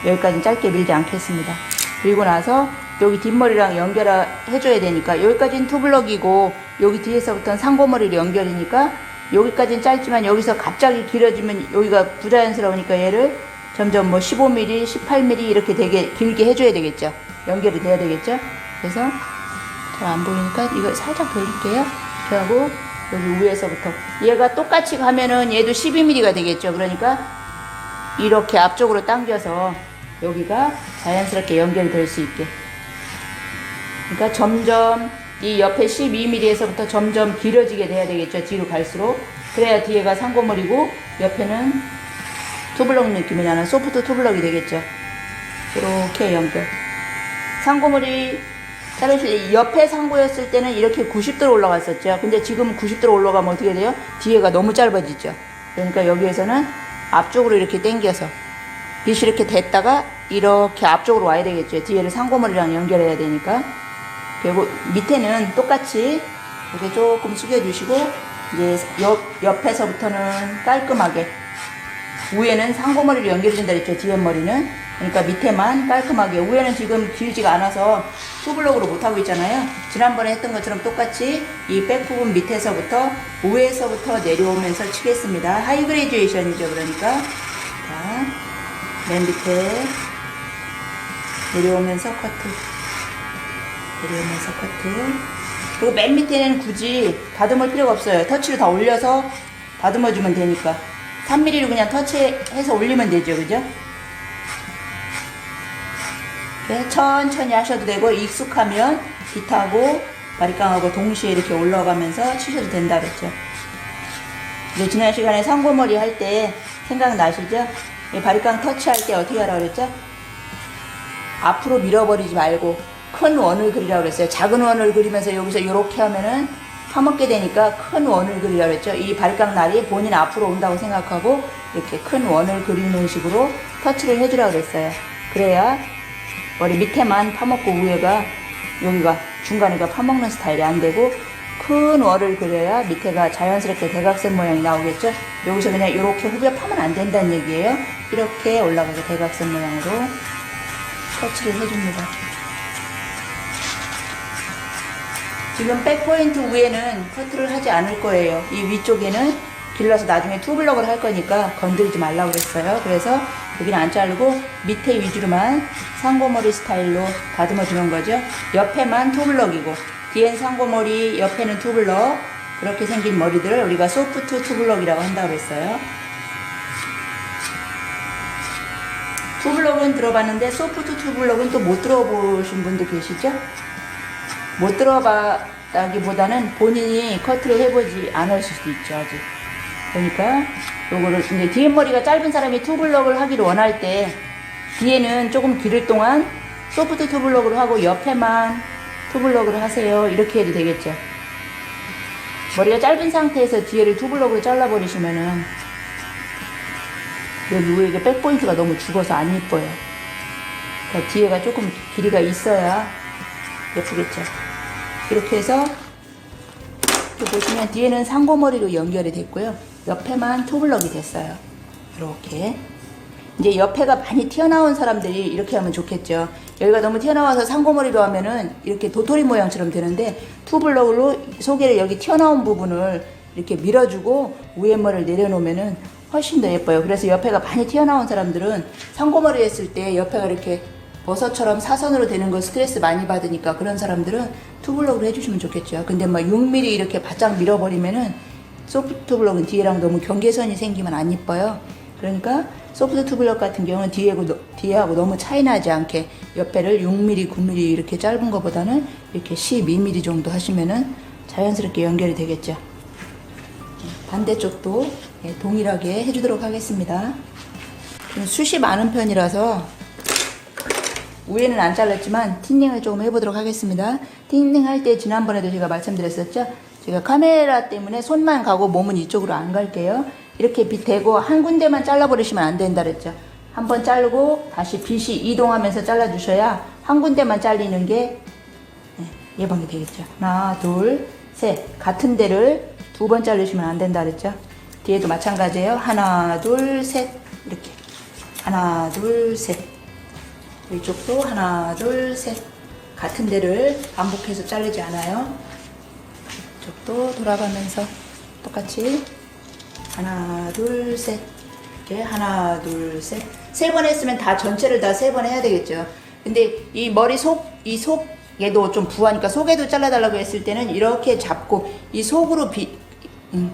여기까지는 짧게 밀지 않겠습니다. 그리고 나서 여기 뒷머리랑 연결해줘야 되니까 여기까지는 투블럭이고 여기 뒤에서부터는 상고머리로 연결이니까 여기까지는 짧지만 여기서 갑자기 길어지면 여기가 부자연스러우니까 얘를 점점 뭐 15mm, 18mm 이렇게 되게 길게 해줘야 되겠죠. 연결이 돼야 되겠죠. 그래서 잘 안 보이니까 이거 살짝 돌릴게요. 그리고 여기 위에서부터 얘가 똑같이 가면은 얘도 12mm가 되겠죠. 그러니까 이렇게 앞쪽으로 당겨서 여기가 자연스럽게 연결이 될 수 있게. 그러니까 점점 이 옆에 12mm에서부터 점점 길어지게 돼야 되겠죠. 뒤로 갈수록. 그래야 뒤에가 상고머리고 옆에는 투블럭 느낌이 나는 소프트 투블럭이 되겠죠. 이렇게 연결. 상고머리 자르실 옆에 상고였을 때는 이렇게 90도로 올라갔었죠. 근데 지금 90도로 올라가면 어떻게 돼요? 뒤에가 너무 짧아지죠. 그러니까 여기에서는 앞쪽으로 이렇게 당겨서 빗이 이렇게 됐다가 이렇게 앞쪽으로 와야 되겠죠. 뒤에를 상고머리랑 연결해야 되니까. 그리고 밑에는 똑같이 이렇게 조금 숙여주시고 이제 옆에서부터는 깔끔하게 위에는 상고머리로 연결해준다 그랬죠. 뒤에 머리는. 그러니까 밑에만 깔끔하게. 위에는 지금 길지가 않아서 투블럭으로 못하고 있잖아요. 지난번에 했던 것처럼 똑같이 이 백 부분 밑에서부터 위에서부터 내려오면서 치겠습니다. 하이 그레듀에이션이죠. 그러니까 자, 맨 밑에 내려오면서 커트, 내려오면서 커트. 그리고 맨 밑에는 굳이 다듬을 필요가 없어요. 터치를 다 올려서 다듬어주면 되니까 3mm로 그냥 터치해서 올리면 되죠. 그죠? 천천히 하셔도 되고 익숙하면 빗하고 바리깡하고 동시에 이렇게 올라가면서 치셔도 된다 그랬죠. 이제 지난 시간에 상고머리 할 때 생각나시죠? 이 바리깡 터치할 때 어떻게 하라고 그랬죠? 앞으로 밀어버리지 말고 큰 원을 그리라고 그랬어요. 작은 원을 그리면서 여기서 이렇게 하면은 파먹게 되니까 큰 원을 그리라고 그랬죠. 이 바리깡 날이 본인 앞으로 온다고 생각하고 이렇게 큰 원을 그리는 식으로 터치를 해주라고 그랬어요. 그래야 머리 밑에만 파먹고 위에가 여기가 중간에가 파먹는 스타일이 안 되고 큰 원을 그려야 밑에가 자연스럽게 대각선 모양이 나오겠죠. 여기서 그냥 이렇게 후벼 파면 안 된다는 얘기예요. 이렇게 올라가게 대각선 모양으로 터치를 해줍니다. 지금 백포인트 위에는 커트를 하지 않을 거예요. 이 위쪽에는 길러서 나중에 투블럭을 할 거니까 건드리지 말라고 그랬어요. 그래서 여기는 안 자르고 밑에 위주로만 상고머리 스타일로 다듬어 주는 거죠. 옆에만 투블럭이고 뒤엔 상고머리, 옆에는 투블럭, 그렇게 생긴 머리들을 우리가 소프트 투블럭이라고 한다고 그랬어요. 투블럭은 들어봤는데 소프트 투블럭은 또 못 들어보신 분도 계시죠? 못 들어봤다기보다는 본인이 커트를 해보지 않았을 수도 있죠, 아직. 그러니까 요거를 이제 뒤에 머리가 짧은 사람이 투블럭을 하기를 원할 때 뒤에는 조금 길을 동안 소프트 투블럭으로 하고 옆에만 투블럭으로 하세요. 이렇게 해도 되겠죠. 머리가 짧은 상태에서 뒤에를 투블럭으로 잘라버리시면은 여기 위에 백포인트가 너무 죽어서 안 예뻐요. 그러니까 뒤에가 조금 길이가 있어야 예쁘겠죠. 이렇게 해서 보시면 뒤에는 상고머리로 연결이 됐고요. 옆에만 투블럭이 됐어요. 이렇게. 이제 옆에가 많이 튀어나온 사람들이 이렇게 하면 좋겠죠. 여기가 너무 튀어나와서 상고머리로 하면은 이렇게 도토리 모양처럼 되는데 투블럭으로 속에를 여기 튀어나온 부분을 이렇게 밀어주고 위에 머리를 내려놓으면은 훨씬 더 예뻐요. 그래서 옆에가 많이 튀어나온 사람들은 상고머리 했을 때 옆에가 이렇게 버섯처럼 사선으로 되는 거 스트레스 많이 받으니까 그런 사람들은 투블럭으로 해주시면 좋겠죠. 근데 막 6mm 이렇게 바짝 밀어버리면은 소프트 투블럭은 뒤에랑 너무 경계선이 생기면 안 예뻐요. 그러니까 소프트 투블럭 같은 경우는 뒤에하고 너무 차이 나지 않게 옆에를 6mm, 9mm 이렇게 짧은 것보다는 이렇게 12mm 정도 하시면은 자연스럽게 연결이 되겠죠. 반대쪽도 동일하게 해주도록 하겠습니다. 좀 숱이 많은 편이라서 위에는 안 잘랐지만 틴닝을 조금 해보도록 하겠습니다. 틴닝 할 때 지난번에도 제가 말씀드렸었죠. 제가 카메라 때문에 손만 가고 몸은 이쪽으로 안 갈게요. 이렇게 빛 대고 한 군데만 잘라버리시면 안 된다 그랬죠. 한번 자르고 다시 빛이 이동하면서 잘라주셔야 한 군데만 잘리는 게 예방이 되겠죠. 하나, 둘, 셋. 같은 데를 2번 자르시면 안 된다 그랬죠. 뒤에도 마찬가지예요. 하나, 둘, 셋. 이렇게. 하나, 둘, 셋. 이쪽도 하나, 둘, 셋. 같은 데를 반복해서 자르지 않아요. 이쪽도 돌아가면서 똑같이 하나, 둘, 셋. 이렇게 하나, 둘, 셋. 3번 했으면 다 전체를 다 3번 해야 되겠죠. 근데 이 머리 속에도 좀 부하니까 속에도 잘라달라고 했을 때는 이렇게 잡고 이 속으로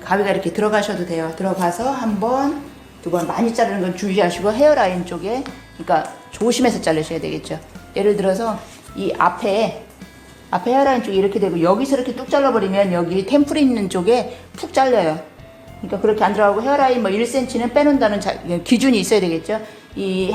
가위가 이렇게 들어가셔도 돼요. 들어가서 한 번, 2번 많이 자르는 건 주의하시고 헤어라인 쪽에 그러니까 조심해서 자르셔야 되겠죠. 예를 들어서 이 앞에 헤어라인 쪽이 이렇게 되고 여기서 이렇게 뚝 잘라버리면 여기 템플 있는 쪽에 푹 잘려요. 그러니까 그렇게 안 들어가고 헤어라인 뭐 1cm는 빼놓는다는 기준이 있어야 되겠죠. 이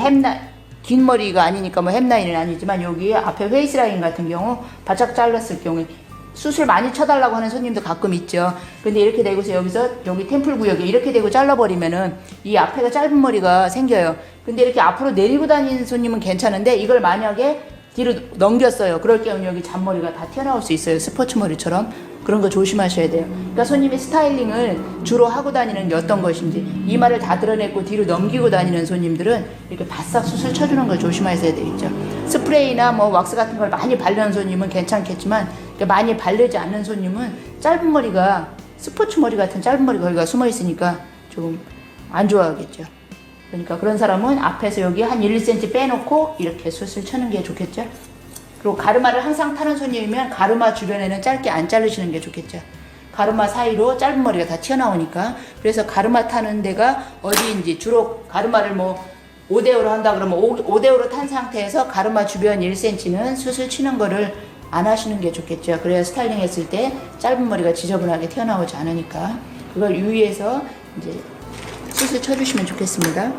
긴 머리가 아니니까 뭐 햄라인은 아니지만 여기 앞에 페이스라인 같은 경우 바짝 잘랐을 경우에 수술 많이 쳐달라고 하는 손님도 가끔 있죠. 근데 이렇게 되고서 여기서 여기 템플 구역에 이렇게 되고 잘라버리면은 이 앞에가 짧은 머리가 생겨요. 근데 이렇게 앞으로 내리고 다니는 손님은 괜찮은데 이걸 만약에 뒤로 넘겼어요. 그럴 경우 여기 잔머리가 다 튀어나올 수 있어요. 스포츠 머리처럼. 그런 거 조심하셔야 돼요. 그러니까 손님이 스타일링을 주로 하고 다니는 게 어떤 것인지 이마를 다 드러내고 뒤로 넘기고 다니는 손님들은 이렇게 바싹 수술 쳐주는 걸 조심하셔야 되겠죠. 스프레이나 뭐 왁스 같은 걸 많이 바르는 손님은 괜찮겠지만 많이 바르지 않는 손님은 짧은 머리가 스포츠 머리 같은 짧은 머리가 거기가 숨어 있으니까 좀 안 좋아하겠죠. 그러니까 그런 사람은 앞에서 여기 한 1cm 빼놓고 이렇게 수술 쳐는 게 좋겠죠. 그리고 가르마를 항상 타는 손님이면 가르마 주변에는 짧게 안 자르시는 게 좋겠죠. 가르마 사이로 짧은 머리가 다 튀어나오니까. 그래서 가르마 타는 데가 어디인지 주로 가르마를 뭐 5대5로 한다 그러면 5대5로 탄 상태에서 가르마 주변 1cm는 수술 치는 거를 안 하시는 게 좋겠죠. 그래야 스타일링 했을 때 짧은 머리가 지저분하게 튀어나오지 않으니까 그걸 유의해서 이제 수술 쳐주시면 좋겠습니다.